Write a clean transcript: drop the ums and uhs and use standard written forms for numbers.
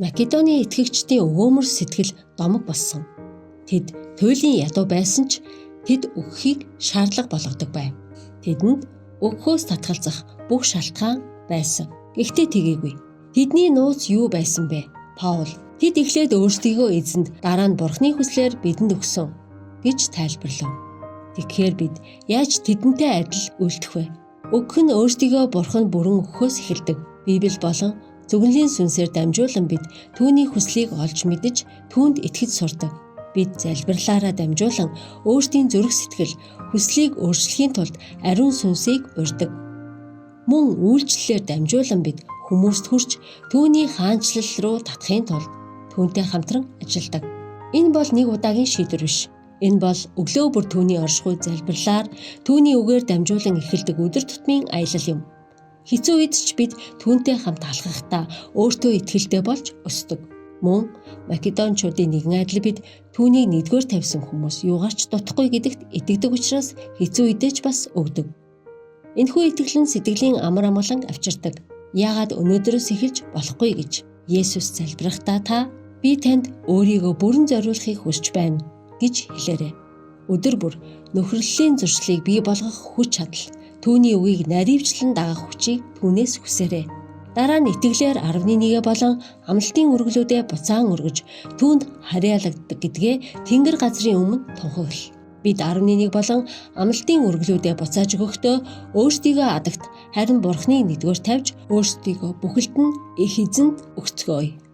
Македоны итгэгчдийн өвөөмөр сэтгэл домог болсон. Тэд туйлын ядуу байсан ч тэд өгөхийг шаардлага болгодог байв. Тэдэнд өгөхөөс татгалзах бүх шалтгаан байсан. Гэхдээ тэгээгүй. Тэдний нууц юу байсан бэ? Паул тэд эхлээд өөрсдийгөө эзэнд, дараа нь Бурхны хүслээр бидэнд өгсөн гэж тайлбарлав. Тэгэхээр бид яаж тэдэнтэй адил үйлдэх вэ? Өгөх нь өөрсдийгөө Бурхан бүрэн өгөхөөс эхэлдэг. Библи болон Зөвгөнлийн сүнсээр дамжуулан бид түүний хүслийг олж мэдэж түүнд итгэж сурдаг. Бид залбирлаараа дамжуулан өөрсдийн зүрх сэтгэл, хүслийг өөрчлөхийн тулд ариун сүнсийг урьдаг. Мөн үйлчлэлээр дамжуулан бид хүмүүст хүрч түүний хаанчлал руу татахын тулд түүнтэй хамтран ажилладаг. Энэ бол нэг удаагийн шийдвэр биш. Энэ бол өглөө бүр түүний оршихуй залбирлаар түүний үгээр дамжуулан эхэлдэг өдөр тутмын аялал юм. Хэцүү үед ч бид түүнтэй хамт алхахдаа өөртөө итгэлтэй болж өсдөг. Мөн Македончуудын нэгэн адил бид түүнийг нэгдүгээр тавьсан хүмүүс юугаарч дутахгүй гэдэгт итгэдэг учраас хэцүү үедээ ч бас өгдөг. Энэхүү итгэл нь сэтгэлийн амар амгалан авчирдаг. Яагаад өнөөдрөөс эхэлж болохгүй гэж Есүс залбирахдаа та би танд өөрийгөө бүрэн зориулахыг хүсэж байна гэж хэлээрэй. Өдөр бүр нөхөрлөлийн зуршлыг бий болгох хүч чадал, түүний үгийг наривчлан дагах хүчийг түүнээс хүсээрэй. Дараа нь итгэлээр 11 болон амлалтын үргэлүүдээ буцаан өргөж түүнд харьяалагддаг гэдгээ Тэнгэр газрын өмнө тунхагл. Бид 11 болон амлалтын үргэлүүдээ буцааж өгөхдөө өөрсдийгөө адагт харин Бурхныг нэгдүгээр тавьж өөрсдийгөө бүхэлд нь их эзэнд өгцгөөе.